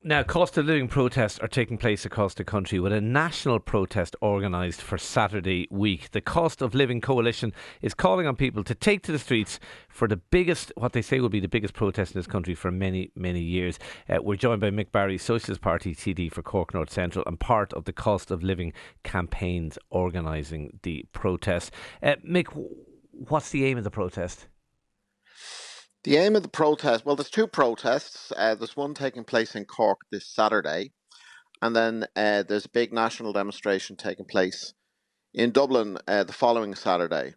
Now, cost of living protests are taking place across the country with a national protest organised for Saturday week. The Cost of Living Coalition is calling on people to take to the streets for the biggest, what they say will be the biggest protest in this country for many, many years. We're joined by Mick Barry, Socialist Party TD for Cork North Central and part of the Cost of Living campaigns organising the protest. Mick, what's the aim of the protest? The aim of the protest, well, there's two protests. There's one taking place in Cork this Saturday, and then there's a big national demonstration taking place in Dublin the following Saturday.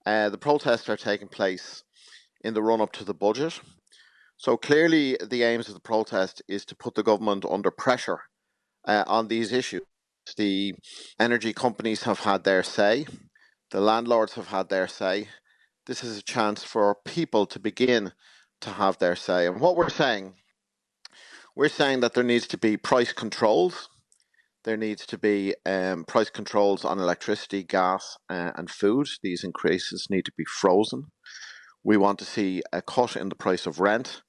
The protests are taking place in the run-up to the budget. So clearly the aims of the protest is to put the government under pressure on these issues. The energy companies have had their say. The landlords have had their say. This is a chance for people to begin to have their say. And what we're saying that there needs to be price controls. There needs to be price controls on electricity, gas and food. These increases need to be frozen. We want to see a cut in the price of rent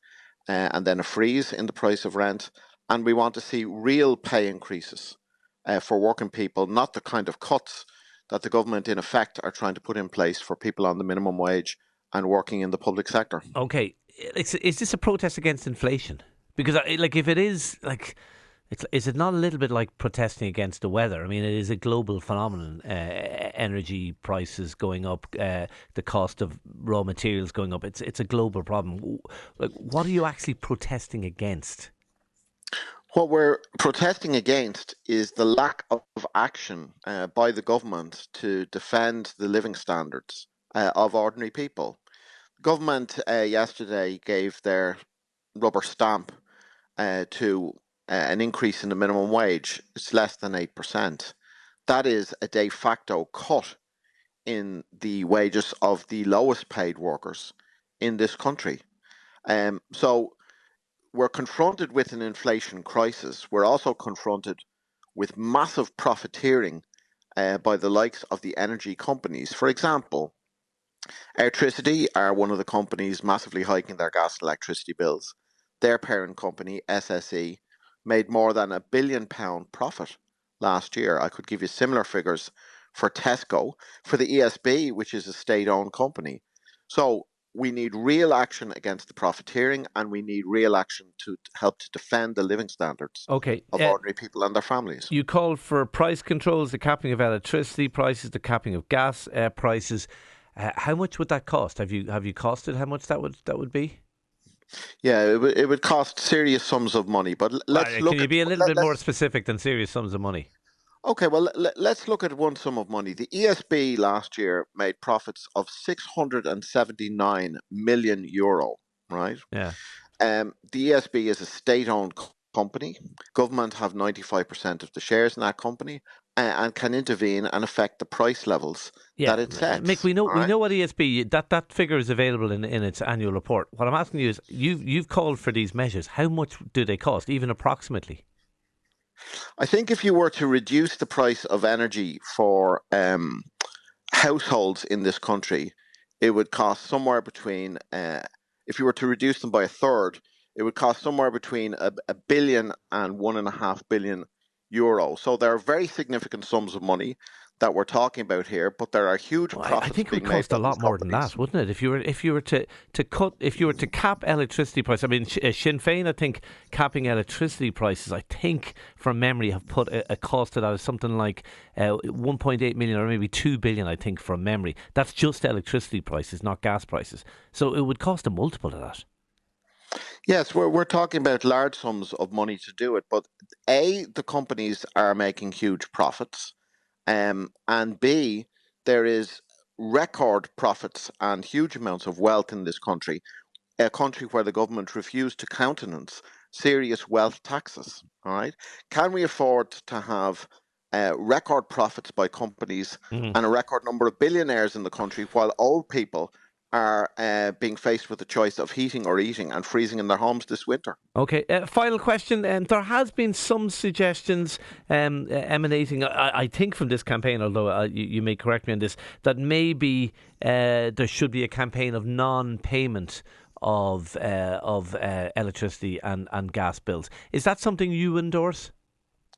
and then a freeze in the price of rent. And we want to see real pay increases for working people, not the kind of cuts that the government in effect are trying to put in place for people on the minimum wage and working in the public sector. Okay, is this a protest against inflation? Because if it is, is it not a little bit like protesting against the weather? I mean, it is a global phenomenon. Energy prices going up, the cost of raw materials going up. It's a global problem. What are you actually protesting against? What we're protesting against is the lack of action by the government to defend the living standards of ordinary people. Government yesterday gave their rubber stamp to an increase in the minimum wage. It's less than 8%. That is a de facto cut in the wages of the lowest paid workers in this country. So we're confronted with an inflation crisis. We're also confronted with massive profiteering by the likes of the energy companies. For example, Electricity are one of the companies massively hiking their gas and electricity bills. Their parent company, SSE, made more than £1 billion profit last year. I could give you similar figures for Tesco, for the ESB, which is a state-owned company. So we need real action against the profiteering, and we need real action to help to defend the living standards of ordinary people and their families. You called for price controls, the capping of electricity prices, the capping of gas prices. How much would that cost? Have you costed how much that would be? Yeah, it would cost serious sums of money. But let's look. Can you be a little bit more specific than serious sums of money? Okay, well, let's look at one sum of money. The ESB last year made profits of €679 million, right? Yeah. The ESB is a state-owned company. Government have 95% of the shares in that company and can intervene and affect the price levels that it sets. Mick, we know what ESB, that figure is available in its annual report. What I'm asking you is, you've called for these measures. How much do they cost, even approximately? I think if you were to reduce the price of energy for households in this country, it would cost somewhere between, if you were to reduce them by a third, it would cost somewhere between a billion and €1.5 billion. So there are very significant sums of money that we're talking about here, but there are huge profits. I think it would cost a lot more than that, wouldn't it? If you were to cap electricity prices, I mean, Sinn Féin, I think capping electricity prices, I think from memory, have put a cost to that of something like 1.8 million or maybe 2 billion. I think from memory, that's just electricity prices, not gas prices. So it would cost a multiple of that. Yes, we're talking about large sums of money to do it, but A, the companies are making huge profits, and B, there is record profits and huge amounts of wealth in this country, a country where the government refused to countenance serious wealth taxes. All right, can we afford to have record profits by companies and a record number of billionaires in the country while old people are being faced with the choice of heating or eating and freezing in their homes this winter? Okay, final question. There has been some suggestions emanating, I think, from this campaign, although you may correct me on this, that maybe there should be a campaign of non-payment of electricity and gas bills. Is that something you endorse?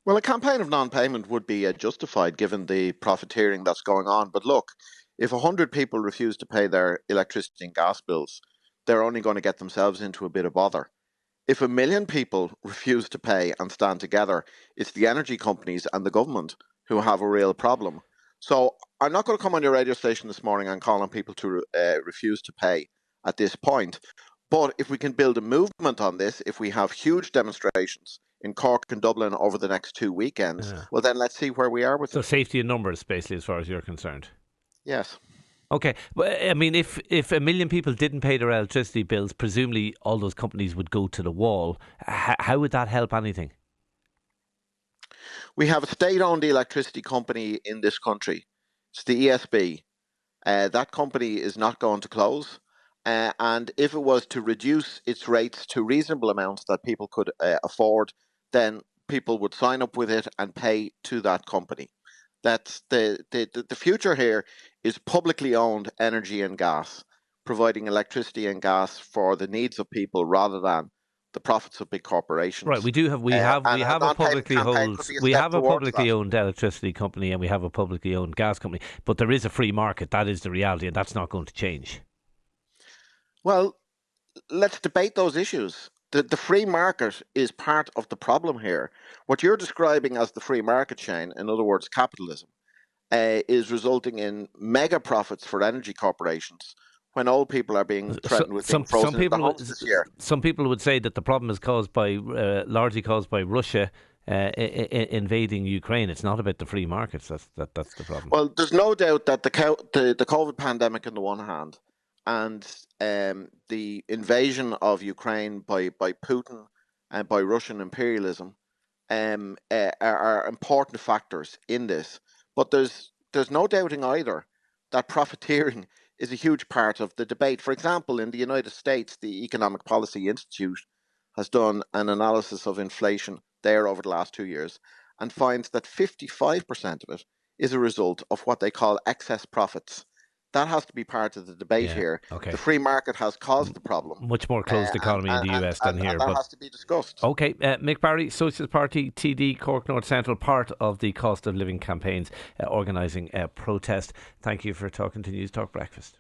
Well, a campaign of non-payment would be justified given the profiteering that's going on. But look, if 100 people refuse to pay their electricity and gas bills, they're only going to get themselves into a bit of bother. If 1 million people refuse to pay and stand together, it's the energy companies and the government who have a real problem. So I'm not going to come on your radio station this morning and call on people to refuse to pay at this point. But if we can build a movement on this, if we have huge demonstrations in Cork and Dublin over the next 2 weekends, Yeah. well, then let's see where we are with So it. safety in numbers, basically, as far as you're concerned. Yes. Okay, well, I mean, if 1 million people didn't pay their electricity bills, presumably all those companies would go to the wall. How would that help anything? We have a state owned electricity company in this country. It's the ESB. That company is not going to close. And if it was to reduce its rates to reasonable amounts that people could afford, then people would sign up with it and pay to that company. That's the future here is publicly owned energy and gas, providing electricity and gas for the needs of people rather than the profits of big Right, corporations. we And a have a non-payment publicly campaign hold could be a we step have a towards publicly that. owned electricity company and we have a publicly owned gas company, but there is a free market. That is the reality, and that's not going to change. Well, let's debate those issues. The free market is part of the problem here. What you're describing as the free market, Shane, in other words, capitalism, is resulting in mega profits for energy corporations when old people are being So, threatened with being frozen in their homes this year. some people would say that the problem is caused by largely caused by Russia invading Ukraine. It's not about the free markets. That's the problem. Well, there's no doubt that the COVID pandemic on the one hand and the invasion of Ukraine by Putin and by Russian imperialism are important factors in this. But there's no doubting either that profiteering is a huge part of the debate. For example, in the United States, the Economic Policy Institute has done an analysis of inflation there over the last 2 years and finds that 55% of it is a result of what they call excess profits. That has to be part of the debate Yeah. here. The Okay. free market has caused the problem, Much more closed and, economy in and, the and, US than and here, that but has to be discussed. okay. Mick Barry, Socialist Party TD, Cork North Central, part of the cost of living campaigns, organising a protest. Thank you for talking to Newstalk Breakfast.